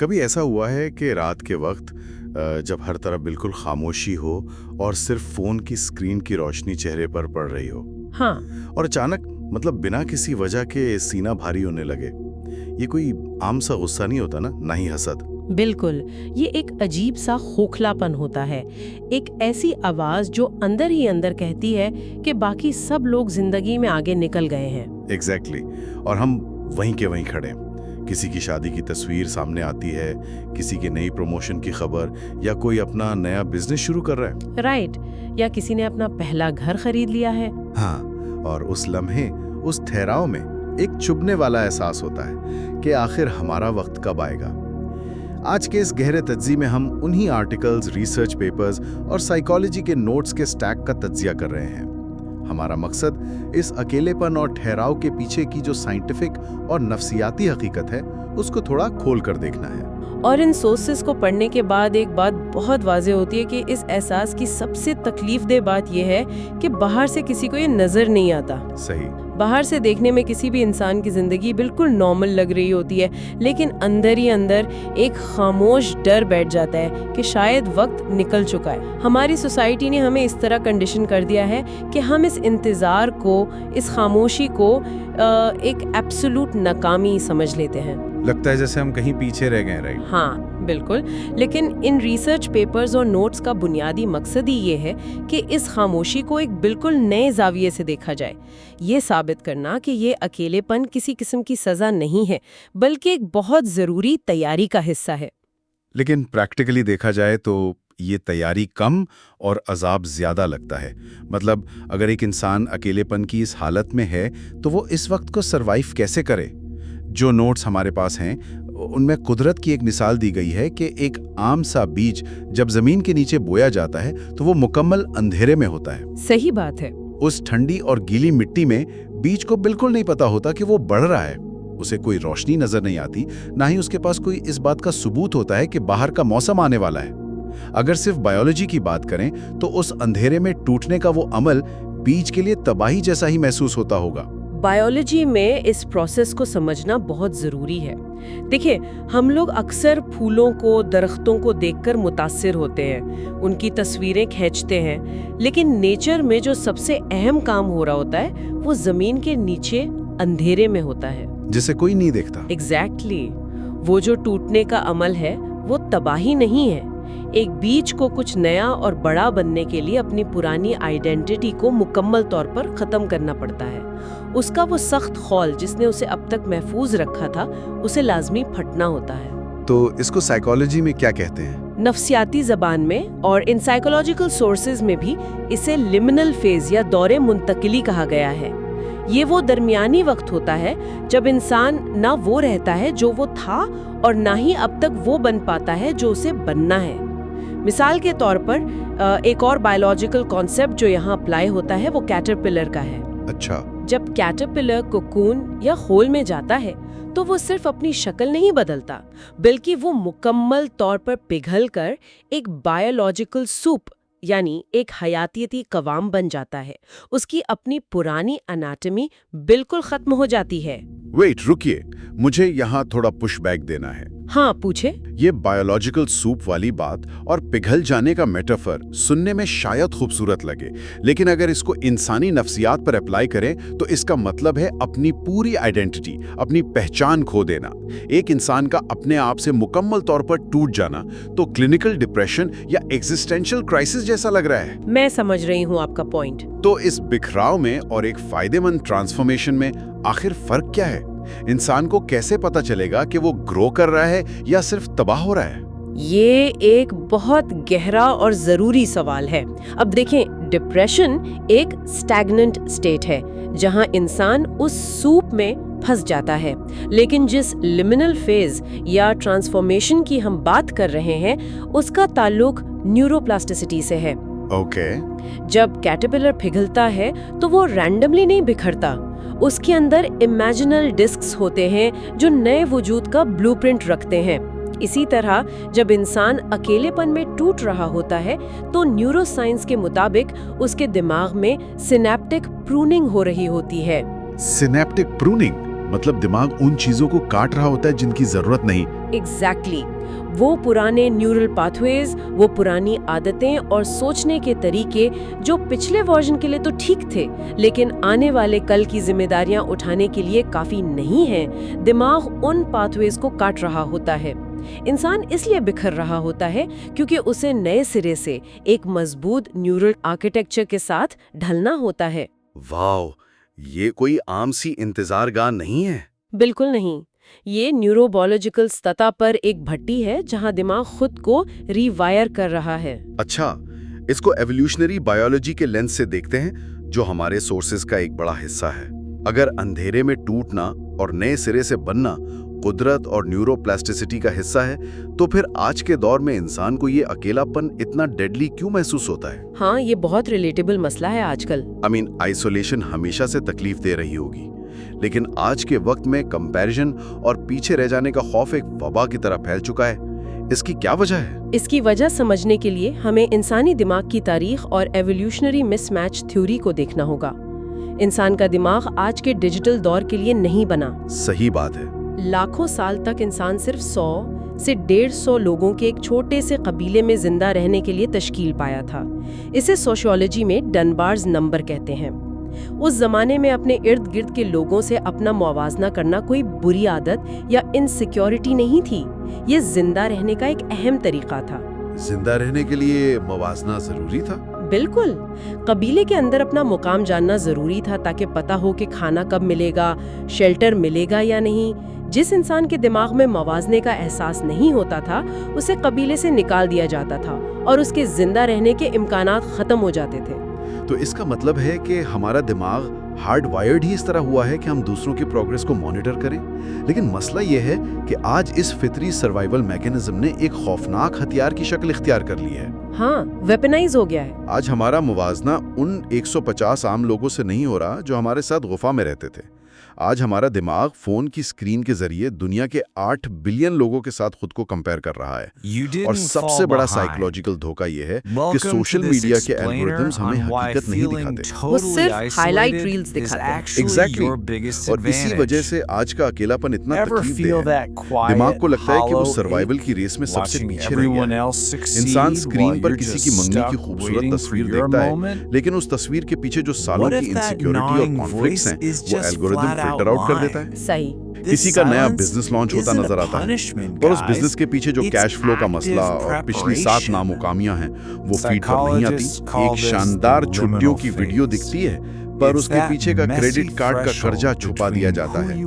کبھی ایسا ہوا ہے کہ رات کے وقت جب ہر طرف بالکل خاموشی ہو اور صرف فون کی اسکرین کی روشنی چہرے پر پڑ رہی ہو، ہاں، اور اچانک بنا کسی وجہ کے سینہ بھاری ہونے لگے؟ یہ کوئی عام سا غصہ نہیں ہوتا نا، نہ ہی حسد۔ بالکل، یہ ایک عجیب سا خوکھلاپن ہوتا ہے، ایک ایسی آواز جو اندر ہی اندر کہتی ہے کہ باقی سب لوگ زندگی میں آگے نکل گئے ہیں۔ ایگزیکٹلی، اور ہم وہیں کے وہیں کھڑے ہیں۔ کسی کی شادی کی تصویر سامنے آتی ہے، کسی کی نئی پروموشن کی خبر، یا کوئی اپنا نیا بزنس شروع کر رہا ہے۔ رائٹ، یا کسی نے اپنا پہلا گھر خرید لیا ہے۔ ہاں، اور اس لمحے، اس ٹھہراؤ میں ایک چبھنے والا احساس ہوتا ہے کہ آخر ہمارا وقت کب آئے گا۔ آج کے اس گہرے تجزیے میں ہم انہی آرٹیکلز، ریسرچ پیپرز اور سائیکالوجی کے نوٹس کے سٹیک کا تجزیہ کر رہے ہیں۔ ہمارا مقصد اس اکیلے پن اور ٹھہراؤ کے پیچھے کی جو سائنٹیفک اور نفسیاتی حقیقت ہے، اس کو تھوڑا کھول کر دیکھنا ہے۔ اور ان سورسز کو پڑھنے کے بعد ایک بات بہت واضح ہوتی ہے کہ اس احساس کی سب سے تکلیف دہ بات یہ ہے کہ باہر سے کسی کو یہ نظر نہیں آتا۔ صحیح۔ باہر سے دیکھنے میں کسی بھی انسان کی زندگی بالکل نارمل لگ رہی ہوتی ہے، لیکن اندر ہی اندر ایک خاموش ڈر بیٹھ جاتا ہے کہ شاید وقت نکل چکا ہے۔ ہماری سوسائٹی نے ہمیں اس طرح کنڈیشن کر دیا ہے کہ ہم اس انتظار کو، اس خاموشی کو ایک ایبسولوٹ ناکامی سمجھ لیتے ہیں۔ لگتا ہے جیسے ہم کہیں پیچھے رہ گئے، رائٹ؟ ہاں بالکل، لیکن ان ریسرچ پیپرز اور نوٹس کا بنیادی مقصد ہی یہ ہے کہ اس خاموشی کو ایک بالکل نئے زاویے سے دیکھا جائے، یہ ثابت کرنا کہ یہ اکیلے پن کسی قسم کی سزا نہیں ہے، بلکہ ایک بہت ضروری تیاری کا حصہ ہے۔ لیکن پریکٹیکلی دیکھا جائے تو یہ تیاری کم اور عذاب زیادہ لگتا ہے۔ مطلب اگر ایک انسان اکیلے پن کی اس حالت میں ہے تو وہ اس وقت کو سروائیو کیسے کرے؟ جو نوٹس ہمارے پاس ہیں ان میں قدرت کی ایک مثال دی گئی ہے کہ ایک عام سا بیج جب زمین کے نیچے بویا جاتا ہے تو وہ مکمل اندھیرے میں ہوتا ہے۔ صحیح بات ہے۔ اس ٹھنڈی اور گیلی مٹی میں بیج کو بالکل نہیں پتا ہوتا کہ وہ بڑھ رہا ہے، اسے کوئی روشنی نظر نہیں آتی، نہ ہی اس کے پاس کوئی اس بات کا ثبوت ہوتا ہے کہ باہر کا موسم آنے والا ہے۔ اگر صرف بایولوجی کی بات کریں تو اس اندھیرے میں ٹوٹنے کا وہ عمل بیج کے لیے تباہی جیسا ہی محسوس ہوتا ہوگا۔ بایولوجی میں اس پروسیس کو سمجھنا بہت ضروری ہے۔ دیکھیں، ہم لوگ اکثر پھولوں کو، درختوں کو دیکھ کر متاثر ہوتے ہیں، ان کی تصویریں کھینچتے ہیں، لیکن نیچر میں جو سب سے اہم کام ہو رہا ہوتا ہے وہ زمین کے نیچے اندھیرے میں ہوتا ہے، جسے کوئی نہیں دیکھتا۔ ایگزیکٹلی۔ وہ جو ٹوٹنے کا عمل ہے وہ تباہی نہیں ہے۔ ایک بیج کو کچھ نیا اور بڑا بننے کے لیے اپنی پرانی آئیڈینٹی کو مکمل طور پر ختم کرنا پڑتا ہے۔ اس کا وہ سخت خول جس نے اسے اب تک محفوظ رکھا تھا، اسے لازمی پھٹنا ہوتا ہے۔ تو اس کو سائیکالوجی میں کیا کہتے ہیں؟ نفسیاتی زبان میں اور ان سائیکولوجیکل سورسز میں بھی اسے لمنل فیز یا دور منتقلی کہا گیا ہے۔ یہ وہ درمیانی وقت ہوتا ہے جب انسان نہ وہ رہتا ہے جو وہ تھا اور نہ ہی اب تک وہ بن پاتا ہے جو اسے بننا ہے۔ مثال کے طور پر ایک اور بایولوجیکل کانسیپٹ جو یہاں اپلائی ہوتا ہے وہ کیٹرپلر کا ہے۔ اچھا۔ جب کیٹرپلر کوکون یا خول میں جاتا ہے تو وہ صرف اپنی شکل نہیں بدلتا، بلکہ وہ مکمل طور پر پگھل کر ایک بایولوجیکل سوپ یعنی ایک حیاتیاتی قوام بن جاتا ہے۔ اس کی اپنی پرانی اناٹمی بالکل ختم ہو جاتی ہے۔ ویٹ، رکیے، مجھے یہاں تھوڑا پش بیک دینا ہے۔ ہاں پوچھے۔ یہ بایولوجیکل سوپ والی بات اور پگھل جانے کا میٹافر سننے میں شاید خوبصورت لگے، لیکن اگر اس کو انسانی نفسیات پر اپلائی کریں تو اس کا مطلب ہے اپنی پوری آئیڈینٹی، اپنی پہچان کھو دینا۔ ایک انسان کا اپنے آپ سے مکمل طور پر ٹوٹ جانا تو کلینکل ڈپریشن یا ایگزسٹینشل کرائسس جیسا لگ رہا ہے۔ میں سمجھ رہی ہوں آپ کا پوائنٹ۔ تو اس بکھراؤ میں اور ایک فائدے مند ٹرانسفارمیشن میں آخر فرق کیا ہے؟ انسان کو کیسے پتا چلے گا کہ وہ گرو کر رہا ہے یا صرف تباہ ہو رہا ہے؟ یہ ایک بہت گہرا اور ضروری سوال ہے۔ اب دیکھیں، ڈپریشن ایک اسٹیگننٹ اسٹیٹ ہے جہاں انسان اس سوپ میں پھنس جاتا ہے، لیکن جس لمنل فیز یا ٹرانسفارمیشن کی ہم بات کر رہے ہیں اس کا تعلق نیورو پلاسٹیسٹی سے ہے۔ اوکے۔ جب کیٹرپلر پگھلتا ہے تو وہ رینڈملی نہیں بکھرتا، اس کے اندر امیجنل ڈسکس ہوتے ہیں جو نئے وجود کا بلو پرنٹ رکھتے ہیں۔ اسی طرح جب انسان اکیلے پن میں ٹوٹ رہا ہوتا ہے تو نیورو سائنس کے مطابق اس کے دماغ میں سینیپٹک پروننگ ہو رہی ہوتی ہے۔ سینیپٹک پروننگ مطلب دماغ ان چیزوں کو کاٹ رہا ہوتا ہے جن کی ضرورت نہیں. ایگزیکٹلی. وہ پرانے نیورل پاتھویز، وہ پرانی عادتیں اور سوچنے کے طریقے جو پچھلے ورژن کے لیے تو ٹھیک تھے لیکن آنے والے کل کی ذمہ داریاں اٹھانے کے لیے کافی نہیں ہیں، دماغ ان پاتھویز کو کاٹ رہا ہوتا ہے. انسان اس لیے بکھر رہا ہوتا ہے کیونکہ اسے نئے سرے سے ایک مضبوط نیورل آرکیٹیکچر کے ساتھ ڈھلنا ہوتا ہے. واو، یہ کوئی عام سی انتظار گاہ نہیں ہے. بالکل نہیں. یہ نیورو بایولوجیکل سطح پر ایک بھٹی ہے جہاں دماغ خود کو ری وائر کر رہا ہے. اچھا، اس کو ایولیوشنری بایولوجی کے لینس سے دیکھتے ہیں جو ہمارے سورسز کا ایک بڑا حصہ ہے. اگر اندھیرے میں ٹوٹنا اور نئے سرے سے بننا قدرت اور نیورو پلاسٹیسٹی کا حصہ ہے تو پھر آج کے دور میں انسان کو یہ اکیلا پن اتنا ڈیڈلی کیوں محسوس ہوتا ہے؟ ہاں، یہ بہت ریلیٹیبل مسئلہ ہے آج کل. آئسولیشن ہمیشہ سے تکلیف دے رہی ہوگی لیکن آج کے وقت میں کمپیریزن اور پیچھے رہ جانے کا خوف ایک وبا کی طرح پھیل چکا ہے. اس کی کیا وجہ ہے؟ اس کی وجہ سمجھنے کے لیے ہمیں انسانی دماغ کی تاریخ اور ایولیوشنری مس میچ تھیوری کو دیکھنا ہوگا. انسان کا دماغ آج کے ڈیجیٹل دور کے لیے نہیں بنا. صحیح بات ہے. لاکھوں سال تک انسان صرف 100 سے 150 لوگوں کے ایک چھوٹے سے قبیلے میں زندہ رہنے کے لیے تشکیل پایا تھا. اسے سوشیولوجی میں ڈنبارز نمبر کہتے ہیں. اس زمانے میں اپنے ارد گرد کے لوگوں سے اپنا موازنہ کرنا کوئی بری عادت یا انسیکیورٹی نہیں تھی. یہ زندہ رہنے کا ایک اہم طریقہ تھا. زندہ رہنے کے لیے موازنہ ضروری تھا؟ بالکل. قبیلے کے اندر اپنا مقام جاننا ضروری تھا تاکہ پتہ ہو کہ کھانا کب ملے گا، شیلٹر ملے گا یا نہیں. جس انسان کے دماغ میں موازنے کا احساس نہیں ہوتا تھا اسے قبیلے سے نکال دیا جاتا تھا اور اس کے زندہ رہنے کے امکانات ختم ہو جاتے تھے. تو اس کا مطلب ہے کہ ہمارا دماغ ہارڈ وائرڈ ہی اس طرح ہوا ہے کہ ہم دوسروں کی پروگریس کو مانیٹر کریں. لیکن مسئلہ یہ ہے کہ آج اس فطری سروائیول میکینزم نے ایک خوفناک ہتھیار کی شکل اختیار کر لی ہے. ہاں، ویپنائز ہو گیا ہے. آج ہمارا موازنہ ان 150 عام لوگوں سے نہیں ہو رہا جو ہمارے ساتھ غفا میں رہتے تھے. آج ہمارا دماغ فون کی اسکرین کے ذریعے دنیا کے 8 بلین لوگوں کے ساتھ خود کو کمپیئر کر رہا ہے. اور سب سے بڑا سائیکولوجیکل دھوکہ یہ ہے کہ سوشل میڈیا کے الگورتھمز ہمیں حقیقت نہیں دکھاتے. وہ صرف ہائی لائٹ ریلز دکھاتے ہیں. ایگزیکٹلی. اور اسی وجہ سے آج کا اکیلا پن اتنا تکلیف دہ ہے. دماغ کو لگتا ہے کہ وہ سروائیول کی ریس میں سب سے پیچھے رہ گیا ہے. انسان اسکرین پر کسی کی منگنی کی خوبصورت تصویر دیکھتا ہے لیکن اس تصویر کے پیچھے جو سالوں کی انسیکیورٹی اور کانفلکٹس ہیں وہ الگورتھم فلٹر آؤٹ کر دیتا ہے. صحیح. کسی کا نیا بزنس لانچ ہوتا نظر آتا ہے اور اس بزنس کے پیچھے جو کیش فلو کا مسئلہ اور پچھلی 7 نامکامیاں ہیں وہ فیڈ پر نہیں آتی. ایک شاندار چھٹیوں کی ویڈیو دکھتی ہے پر اس کے پیچھے کا کریڈٹ کارڈ کا قرضہ چھپا دیا جاتا ہے.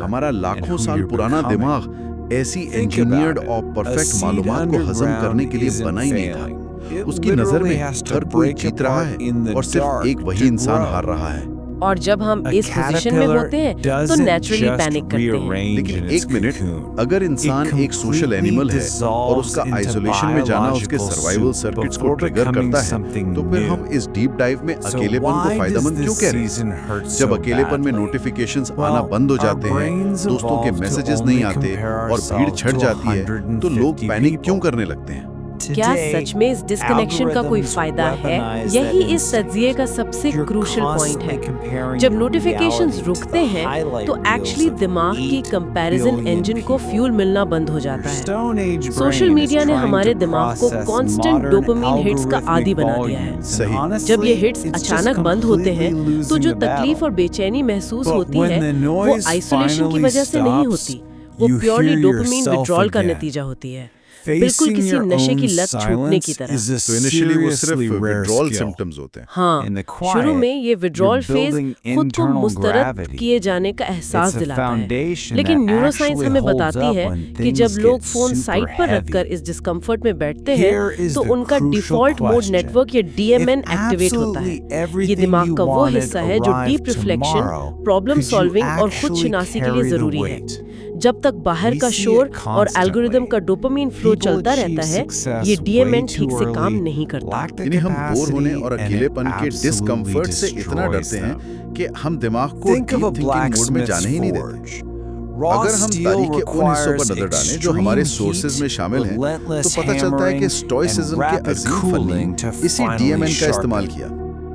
ہمارا لاکھوں سال پرانا دماغ ایسی انجینئرڈ اور پرفیکٹ معلومات کو ہضم کرنے کے لیے بنا ہی نہیں تھا. اس کی نظر میں ہر کوئی جیت رہا ہے اور صرف ایک وہی انسان ہار رہا ہے. اور جب ہم اس پوزیشن میں ہوتے ہیں تو نیچرلی پینک کرتے ہیں. لیکن ایک منٹ، اگر انسان ایک سوشل اینیمل ہے اور اس کا آئسولیشن میں جانا اس کے سروائیول سرکٹس کو ٹریگر کرتا ہے تو پھر ہم اس ڈیپ ڈائیو میں اکیلے پن کو فائدہ مند کیوں کہہ رہے ہیں؟ جب اکیلے پن میں نوٹیفیکیشنز آنا بند ہو جاتے ہیں، دوستوں کے میسیجز نہیں آتے اور بھیڑ چھٹ جاتی ہے تو لوگ پینک کیوں کرنے لگتے ہیں؟ کیا سچ میں اس ڈسکنیکشن کا کوئی فائدہ ہے؟ یہی اس تجزیے کا سب سے کروشل پوائنٹ ہے. جب نوٹیفیکیشنز رکتے ہیں تو ایکچولی دماغ کی کمپیریزن انجن کو فیول ملنا بند ہو جاتا ہے. سوشل میڈیا نے ہمارے دماغ کو کانسٹنٹ ڈوپامین ہٹس کا عادی بنا دیا ہے. جب یہ ہٹس اچانک بند ہوتے ہیں تو جو تکلیف اور بے چینی محسوس ہوتی ہے وہ آئسولیشن کی وجہ سے نہیں ہوتی، وہ پیورلی ڈوپامین وڈرال کا نتیجہ ہوتی ہے. بالکل کسی نشے کی لت چھوٹنے کی طرح. تو انیشلی وہ صرف وڈرال سمپٹمز ہوتے ہیں. ہاں، شروع میں یہ وڈرال فیز خود کو مسترد کیے جانے کا احساس دلاتا ہے. لیکن نیورو سائنس ہمیں بتاتی ہے کہ جب لوگ فون سائٹ پر رکھ کر اس ڈسکمفرٹ میں بیٹھتے ہیں تو ان کا ڈیفالٹ موڈ نیٹ ورک یا ڈی ایم این ایکٹیویٹ ہوتا ہے. یہ دماغ کا وہ حصہ ہے جو ڈیپ ریفلیکشن، پرابلم سالونگ اور خود شناسی کے لیے ضروری ہے. جب تک باہر کا شور اور الگوریدم کا ڈوپامین فلو چلتا رہتا ہے یہ ڈی ایم این ٹھیک سے کام نہیں کرتا. یعنی ہم بور ہونے اور اکیلے پن کے ڈسکمفرٹ سے اتنا ڈرتے ہیں کہ ہم دماغ کو ڈیپ تھنکنگ موڈ میں جانے ہی نہیں دیتے. اگر ہم تاریخ کے ان حصوں پر نظر ڈالیں جو ہمارے سورسز میں شامل ہیں تو پتہ چلتا ہے کہ اسٹوئسزم کے عظیم فنی اسی ڈی ایم این کا استعمال کیا.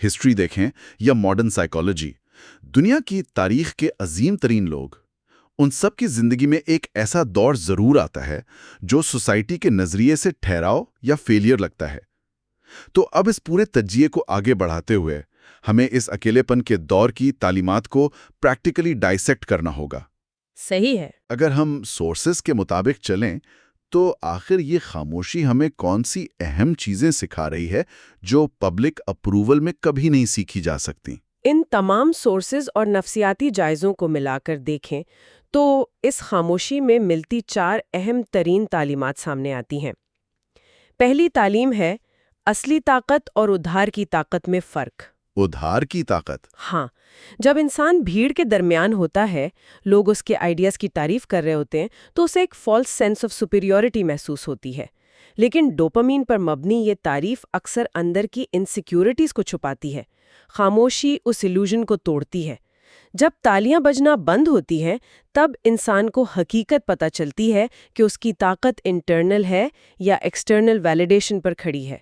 ہسٹری دیکھیں یا ماڈرن سائیکالوجی، دنیا کی تاریخ کے عظیم ترین لوگ، ان سب کی زندگی میں ایک ایسا دور ضرور آتا ہے جو سوسائٹی کے نظریے سے ٹھہراؤ یا فیلئر لگتا ہے۔ تو اب اس پورے تجزیے کو آگے بڑھاتے ہوئے ہمیں اس اکیلے پن کے دور کی تعلیمات کو پریکٹیکلی ڈائسیکٹ کرنا ہوگا۔ صحیح ہے۔ اگر ہم سورسز کے مطابق چلیں تو آخر یہ خاموشی ہمیں کون سی اہم چیزیں سکھا رہی ہے جو پبلک اپروول میں کبھی نہیں سیکھی جا سکتی؟ ان تمام سورسز اور نفسیاتی جائزوں کو ملا کر دیکھیں تو اس خاموشی میں ملتی 4 اہم ترین تعلیمات سامنے آتی ہیں۔ پہلی تعلیم ہے اصلی طاقت اور ادھار کی طاقت میں فرق۔ ادھار کی طاقت؟ ہاں، جب انسان بھیڑ کے درمیان ہوتا ہے، لوگ اس کے آئیڈیاز کی تعریف کر رہے ہوتے ہیں تو اسے ایک فالس سینس آف سپیریورٹی محسوس ہوتی ہے، لیکن ڈوپامین پر مبنی یہ تعریف اکثر اندر کی انسیکیورٹیز کو چھپاتی ہے۔ خاموشی اس ایلوژن کو توڑتی ہے۔ جب تالیاں بجنا بند ہوتی ہیں تب انسان کو حقیقت پتہ چلتی ہے کہ اس کی طاقت انٹرنل ہے یا ایکسٹرنل ویلیڈیشن پر کھڑی ہے۔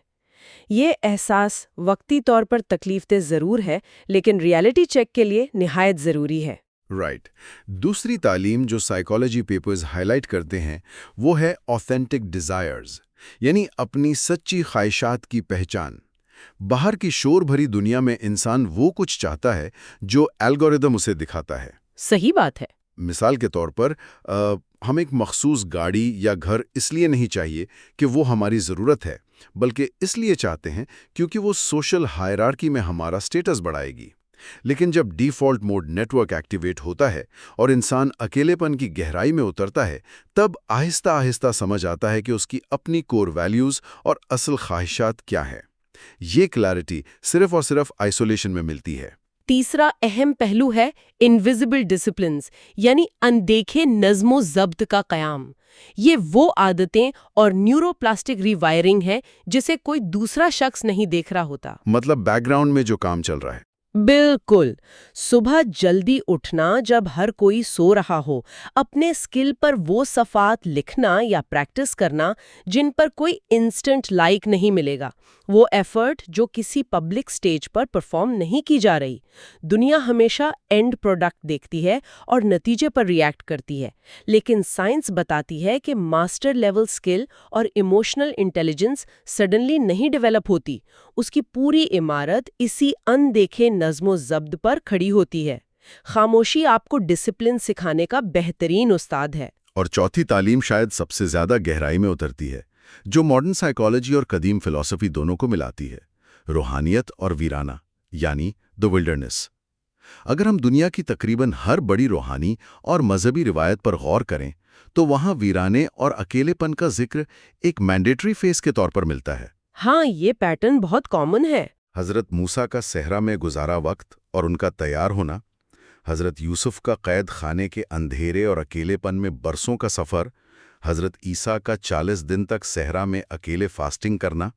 یہ احساس وقتی طور پر تکلیف دہ ضرور ہے، لیکن ریالٹی چیک کے لیے نہایت ضروری ہے۔ رائٹ۔ دوسری تعلیم جو سائیکالوجی پیپرز ہائی لائٹ کرتے ہیں وہ ہے آتھینٹک ڈیزائرز، یعنی اپنی سچی خواہشات کی پہچان۔ باہر کی شور بھری دنیا میں انسان وہ کچھ چاہتا ہے جو الگوریدم اسے دکھاتا ہے۔ صحیح بات ہے۔ مثال کے طور پر ہم ایک مخصوص گاڑی یا گھر اس لیے نہیں چاہیے کہ وہ ہماری ضرورت ہے، بلکہ اس لیے چاہتے ہیں کیونکہ وہ سوشل ہائرارکی میں ہمارا سٹیٹس بڑھائے گی۔ لیکن جب default mode network activate ہوتا ہے اور انسان اکیلے پن کی گہرائی میں اترتا ہے، تب آہستہ آہستہ سمجھ آتا ہے کہ اس کی اپنی کور ویلیوز اور اصل خواہشات کیا ہیں۔ یہ کلیئرٹی صرف اور صرف آئسولیشن میں ملتی ہے۔ تیسرا اہم پہلو ہے انویزیبل ڈسپلنز، یعنی اندیکھے نظم و ضبط کا قیام۔ یہ وہ عادتیں اور نیورو پلاسٹک ری وائرنگ ہے جسے کوئی دوسرا شخص نہیں دیکھ رہا ہوتا۔ مطلب بیک گراؤنڈ میں جو کام چل رہا ہے۔ بالکل۔ صبح جلدی اٹھنا جب ہر کوئی سو رہا ہو، اپنے سکل پر وہ صفحات لکھنا یا پریکٹس کرنا جن پر کوئی انسٹنٹ لائک نہیں ملے گا، وہ ایفرٹ جو کسی پبلک سٹیج پر پرفارم نہیں کی جا رہی۔ دنیا ہمیشہ اینڈ پروڈکٹ دیکھتی ہے اور نتیجے پر ریئیکٹ کرتی ہے، لیکن سائنس بتاتی ہے کہ ماسٹر لیول سکل اور ایموشنل انٹیلیجنس سڈنلی نہیں ڈیولپ ہوتی، اس کی پوری عمارت اسی اندیکھے نظم و ضبط پر کھڑی ہوتی ہے۔ خاموشی آپ کو ڈسپلن سکھانے کا بہترین استاد ہے۔ اور چوتھی تعلیم شاید سب سے زیادہ گہرائی میں اترتی ہے، جو ماڈرن سائیکالوجی اور قدیم فلسفی دونوں کو ملاتی ہے، روحانیت اور ویرانہ، یعنی دی ولڈرنس۔ اگر ہم دنیا کی تقریباً ہر بڑی روحانی اور مذہبی روایت پر غور کریں تو وہاں ویرانے اور اکیلے پن کا ذکر ایک مینڈیٹری فیس کے طور پر ملتا ہے۔ ہاں، یہ پیٹرن بہت کامن ہے۔ حضرت موسیٰ کا صحرا میں گزارا وقت اور ان کا تیار ہونا، حضرت یوسف کا قید خانے کے اندھیرے اور اکیلے پن میں برسوں کا سفر، حضرت عیسیٰ کا 40 دن تک صحرا میں اکیلے فاسٹنگ کرنا،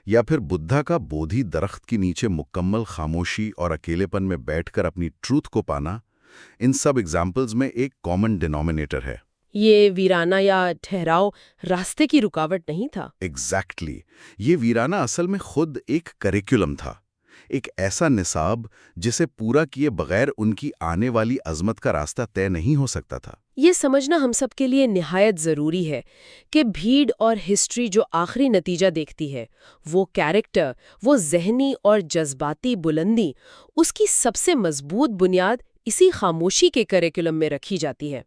یا پھر بدھا کا بودھی درخت کے نیچے مکمل خاموشی اور اکیلے پن میں بیٹھ کر اپنی ٹروتھ کو پانا، ان سب ایگزامپلز میں ایک کامن ڈینومینیٹر ہے۔ یہ ویرانہ یا ٹھہراؤ راستے کی رکاوٹ نہیں تھا۔ ایگزیکٹلی۔ یہ ویرانہ اصل میں خود ایک کریکولم تھا، ایک ایسا نصاب جسے پورا کیے بغیر ان کی آنے والی عظمت کا راستہ طے نہیں ہو سکتا تھا۔ یہ سمجھنا ہم سب کے لیے نہایت ضروری ہے کہ بھیڑ اور ہسٹری جو آخری نتیجہ دیکھتی ہے، وہ کیریکٹر، وہ ذہنی اور جذباتی بلندی، اس کی سب سے مضبوط بنیاد اسی خاموشی کے کریکولم میں رکھی جاتی ہے۔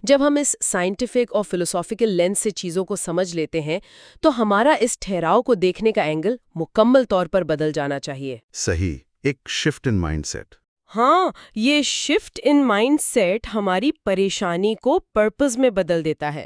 جب ہم اس سائنٹیفک اور فلسافیکل لینس سے چیزوں کو سمجھ لیتے ہیں تو ہمارا اس ٹھہراؤ کو دیکھنے کا اینگل مکمل طور پر بدل جانا چاہیے۔ صحیح، ایک شفٹ ان مائنڈ سیٹ۔ ہاں، یہ شفٹ ان مائنڈ سیٹ ہماری پریشانی کو پرپز میں بدل دیتا ہے۔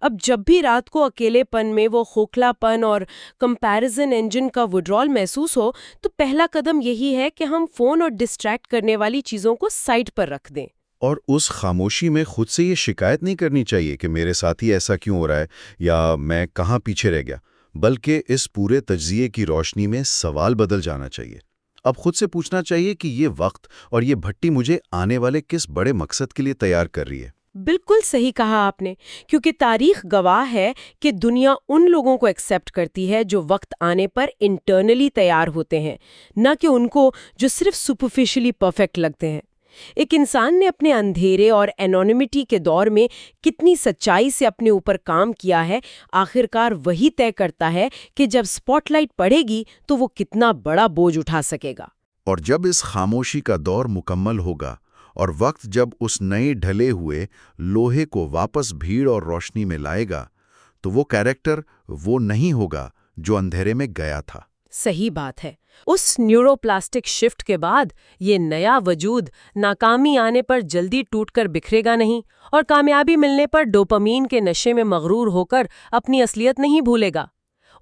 اب جب بھی رات کو اکیلے پن میں وہ کھوکھلا پن اور کمپیریزن انجن کا وڈرال محسوس ہو تو پہلا قدم یہی ہے کہ ہم فون اور ڈسٹریکٹ کرنے والی چیزوں کو سائڈ پر رکھ دیں۔ اور اس خاموشی میں خود سے یہ شکایت نہیں کرنی چاہیے کہ میرے ساتھ ہی ایسا کیوں ہو رہا ہے یا میں کہاں پیچھے رہ گیا، بلکہ اس پورے تجزیے کی روشنی میں سوال بدل جانا چاہیے۔ اب خود سے پوچھنا چاہیے کہ یہ وقت اور یہ بھٹی مجھے آنے والے کس بڑے مقصد کے لیے تیار کر رہی ہے۔ بالکل صحیح کہا آپ نے، کیونکہ تاریخ گواہ ہے کہ دنیا ان لوگوں کو ایکسپٹ کرتی ہے جو وقت آنے پر انٹرنلی تیار ہوتے ہیں، نہ کہ ان کو جو صرف سپرفیشلی پرفیکٹ لگتے ہیں۔ ایک انسان نے اپنے اندھیرے اور اینونیمٹی کے دور میں کتنی سچائی سے اپنے اوپر کام کیا ہے، آخرکار وہی طے کرتا ہے کہ جب سپاٹ لائٹ پڑے گی تو وہ کتنا بڑا بوجھ اٹھا سکے گا۔ اور جب اس خاموشی کا دور مکمل ہوگا اور وقت جب اس نئے ڈھلے ہوئے لوہے کو واپس بھیڑ اور روشنی میں لائے گا تو وہ کیریکٹر وہ نہیں ہوگا جو اندھیرے میں گیا تھا۔ صحیح بات ہے۔ اس نیورو پلاسٹک شفٹ کے بعد یہ نیا وجود ناکامی آنے پر جلدی ٹوٹ کر بکھرے گا نہیں، اور کامیابی ملنے پر ڈوپامین کے نشے میں مغرور ہو کر اپنی اصلیت نہیں بھولے گا۔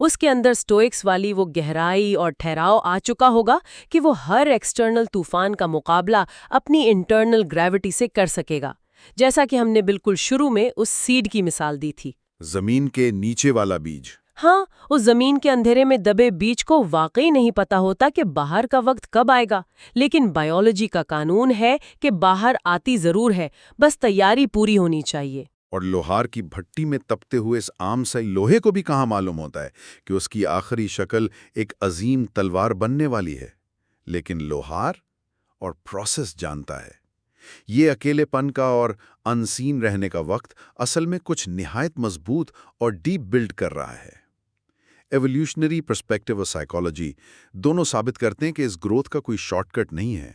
اس کے اندر سٹوئکس والی وہ گہرائی اور ٹھہراؤ آ چکا ہوگا کہ وہ ہر ایکسٹرنل طوفان کا مقابلہ اپنی انٹرنل گریوٹی سے کر سکے گا، جیسا کہ ہم نے بالکل شروع میں اس سیڈ کی مثال دی تھی۔ زمین کے نیچے والا بیج۔ ہاں، اس زمین کے اندھیرے میں دبے بیج کو واقعی نہیں پتا ہوتا کہ باہر کا وقت کب آئے گا، لیکن بائیولوجی کا قانون ہے کہ باہر آتی ضرور ہے، بس تیاری پوری ہونی چاہیے۔ اور لوہار کی بھٹی میں تپتے ہوئے اس عام سے لوہے کو بھی کہاں معلوم ہوتا ہے کہ اس کی آخری شکل ایک عظیم تلوار بننے والی ہے، لیکن لوہار اور پروسیس جانتا ہے۔ یہ اکیلے پن کا اور انسین رہنے کا وقت اصل میں کچھ نہایت مضبوط اور ڈیپ بلڈ کر رہا ہے۔ ایولیوشنری پرسپیکٹیو اور سائیکالوجی دونوں ثابت کرتے ہیں کہ اس گروتھ کا کوئی شارٹ کٹ نہیں ہے۔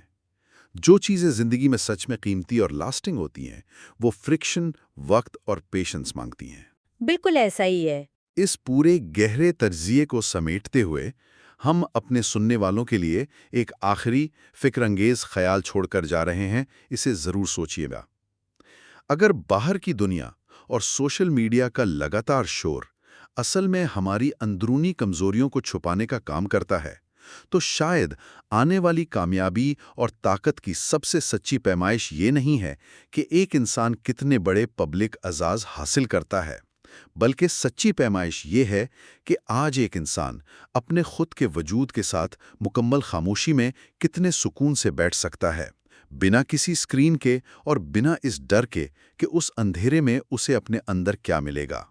جو چیزیں زندگی میں سچ میں قیمتی اور لاسٹنگ ہوتی ہیں وہ فرکشن، وقت اور پیشنس مانگتی ہیں۔ بالکل ایسا ہی ہے۔ اس پورے گہرے تجزیے کو سمیٹتے ہوئے ہم اپنے سننے والوں کے لیے ایک آخری فکر انگیز خیال چھوڑ کر جا رہے ہیں، اسے ضرور سوچیے گا۔ اگر باہر کی دنیا اور سوشل میڈیا کا لگاتار شور اصل میں ہماری اندرونی کمزوریوں کو چھپانے کا کام کرتا ہے، تو شاید آنے والی کامیابی اور طاقت کی سب سے سچی پیمائش یہ نہیں ہے کہ ایک انسان کتنے بڑے پبلک اعزاز حاصل کرتا ہے، بلکہ سچی پیمائش یہ ہے کہ آج ایک انسان اپنے خود کے وجود کے ساتھ مکمل خاموشی میں کتنے سکون سے بیٹھ سکتا ہے، بنا کسی اسکرین کے اور بنا اس ڈر کے کہ اس اندھیرے میں اسے اپنے اندر کیا ملے گا۔